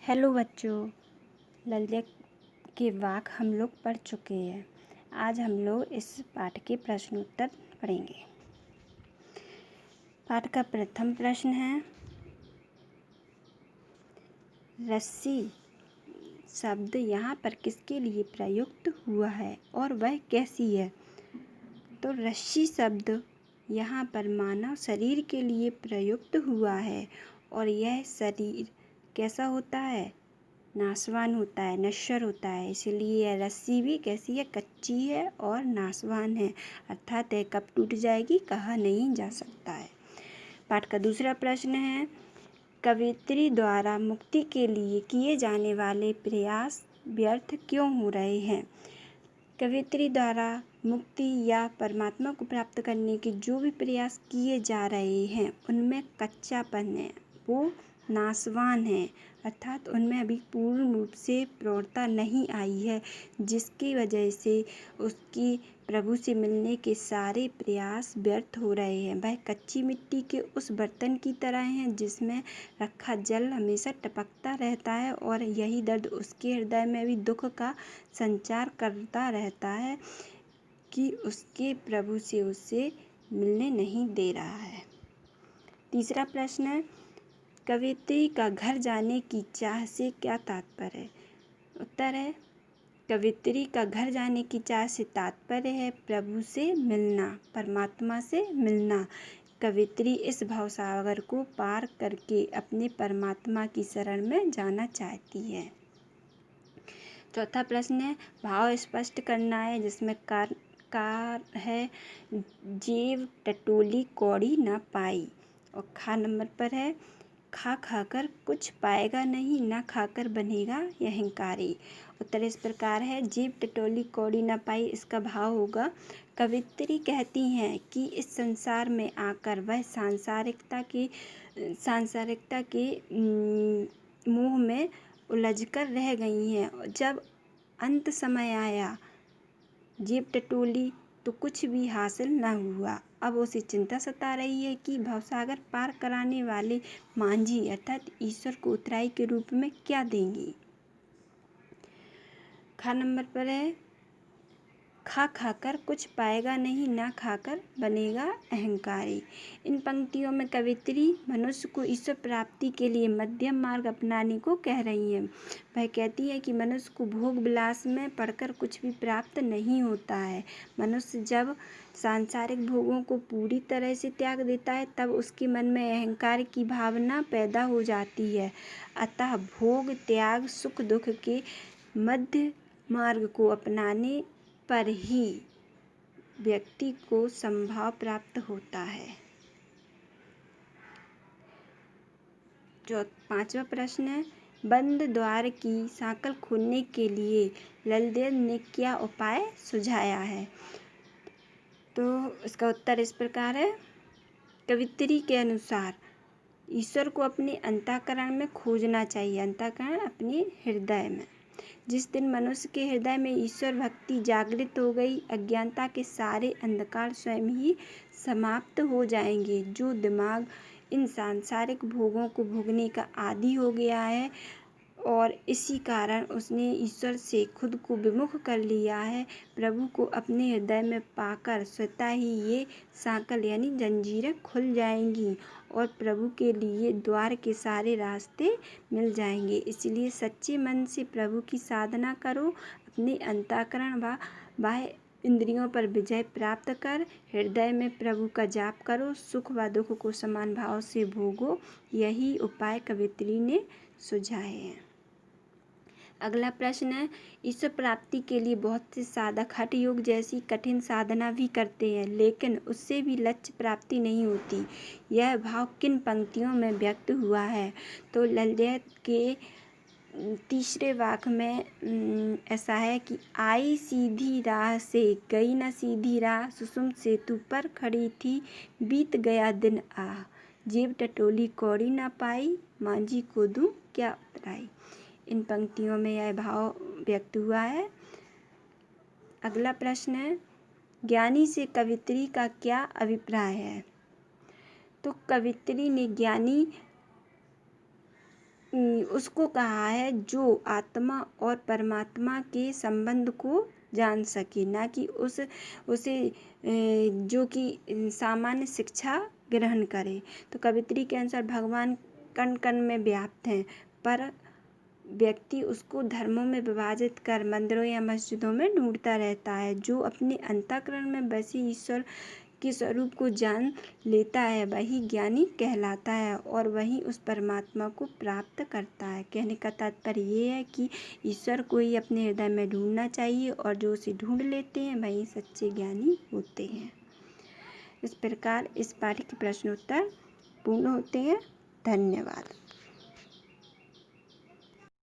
Hello बच्चों, ललित के वाक हम लोग पढ़ चुके हैं। आज हम लोग इस पाठ के प्रश्नोत्तर पढ़ेंगे। पाठ का प्रथम प्रश्न है, रस्सी शब्द यहाँ पर किसके लिए प्रयुक्त हुआ है और वह कैसी है? तो रस्सी शब्द यहाँ पर मानव शरीर के लिए प्रयुक्त हुआ है और यह शरीर कैसा होता है? नाशवान होता है, नश्वर होता है। इसलिए यह रस्सी भी कैसी है? कच्ची है और नाशवान है, अर्थात यह कब टूट जाएगी कहा नहीं जा सकता है। पाठ का दूसरा प्रश्न है, कवियत्री द्वारा मुक्ति के लिए किए जाने वाले प्रयास व्यर्थ क्यों हो रहे हैं? कवियत्री द्वारा मुक्ति या परमात्मा को प्राप्त करने के जो भी प्रयास किए जा रहे हैं उनमें कच्चापन है, वो नाशवान है, अर्थात उनमें अभी पूर्ण रूप से प्रौढ़ता नहीं आई है, जिसकी वजह से उसकी प्रभु से मिलने के सारे प्रयास व्यर्थ हो रहे हैं। वह कच्ची मिट्टी के उस बर्तन की तरह हैं जिसमें रखा जल हमेशा टपकता रहता है और यही दर्द उसके हृदय में भी दुख का संचार करता रहता है कि उसके प्रभु से उसे मिलने नहीं दे रहा है। तीसरा प्रश्न है, कवियत्री का घर जाने की चाह से क्या तात्पर्य है? उत्तर है, कवियत्री का घर जाने की चाह से तात्पर्य है प्रभु से मिलना, परमात्मा से मिलना। कवियत्री इस भवसागर को पार करके अपने परमात्मा की शरण में जाना चाहती है। चौथा प्रश्न है, भाव स्पष्ट करना है, जिसमें कार है, जेब टटोली कौड़ी न पाई। और खा नंबर पर है, खा खाकर कुछ पाएगा नहीं, ना खाकर बनेगा अहंकारी। उत्तर इस प्रकार है, जेब टटोली कौड़ी न पाई, इसका भाव होगा, कवियत्री कहती हैं कि इस संसार में आकर वह सांसारिकता के मोह में उलझकर रह गई हैं। जब अंत समय आया, जेब टटोली तो कुछ भी हासिल न हुआ। अब उसे चिंता सता रही है कि भवसागर पार कराने वाले मांझी अर्थात ईश्वर को उतराई के रूप में क्या देंगी। खा नंबर पर है, खा खाकर कुछ पाएगा नहीं, ना खाकर बनेगा अहंकारी। इन पंक्तियों में कवियत्री मनुष्य को ईश्वर प्राप्ति के लिए मध्यम मार्ग अपनाने को कह रही है। वह कहती है कि मनुष्य को भोग विलास में पड़कर कुछ भी प्राप्त नहीं होता है। मनुष्य जब सांसारिक भोगों को पूरी तरह से त्याग देता है तब उसके मन में अहंकार की भावना पैदा हो जाती है। अतः भोग त्याग सुख दुख के मध्य मार्ग को अपनाने पर ही व्यक्ति को समभाव प्राप्त होता है। पांचवा प्रश्न है, बंद द्वार की सांकल खोलने के लिए ललित ने क्या उपाय सुझाया है? तो इसका उत्तर इस प्रकार है, कवियत्री के अनुसार ईश्वर को अपने अंतःकरण में खोजना चाहिए, अंतःकरण अपने हृदय में। जिस दिन मनुष्य के हृदय में ईश्वर भक्ति जागृत हो गई, अज्ञानता के सारे अंधकार स्वयं ही समाप्त हो जाएंगे। जो दिमाग इन सांसारिक भोगों को भोगने का आदी हो गया है और इसी कारण उसने ईश्वर से खुद को विमुख कर लिया है, प्रभु को अपने हृदय में पाकर स्वतः ही ये सांकल यानी जंजीरें खुल जाएंगी और प्रभु के लिए द्वार के सारे रास्ते मिल जाएंगे। इसलिए सच्चे मन से प्रभु की साधना करो, अपने अंतःकरण व बाह्य इंद्रियों पर विजय प्राप्त कर हृदय में प्रभु का जाप करो, सुख व दुख को समान भाव से भोगो। यही उपाय कवियत्री ने सुझाए हैं। अगला प्रश्न है, ईश्वर प्राप्ति के लिए बहुत से साधक हठ योग जैसी कठिन साधना भी करते हैं, लेकिन उससे भी लक्ष्य प्राप्ति नहीं होती। यह भाव किन पंक्तियों में व्यक्त हुआ है? तो ललित के तीसरे वाक्य में ऐसा है कि आई सीधी राह से गई न सीधी राह, सुषुम सेतु पर खड़ी थी बीत गया दिन आ, जेब टटोली कौड़ी न पाई, मांझी को दूं क्या उतराई। इन पंक्तियों में यह भाव व्यक्त हुआ है। अगला प्रश्न है, ज्ञानी से कवियत्री का क्या अभिप्राय है? तो कवियत्री ने ज्ञानी उसको कहा है जो आत्मा और परमात्मा के संबंध को जान सके, ना कि उसे जो कि सामान्य शिक्षा ग्रहण करे। तो कवित्री के अनुसार भगवान कण कण में व्याप्त हैं, पर व्यक्ति उसको धर्मों में विभाजित कर मंदिरों या मस्जिदों में ढूंढता रहता है। जो अपने अंतःकरण में बसी ईश्वर के स्वरूप को जान लेता है वही ज्ञानी कहलाता है और वही उस परमात्मा को प्राप्त करता है। कहने का तात्पर्य ये है कि ईश्वर को ही अपने हृदय में ढूंढना चाहिए और जो उसे ढूंढ लेते हैं वही सच्चे ज्ञानी होते हैं। इस प्रकार इस पाठ के प्रश्नोत्तर पूर्ण होते हैं। धन्यवाद।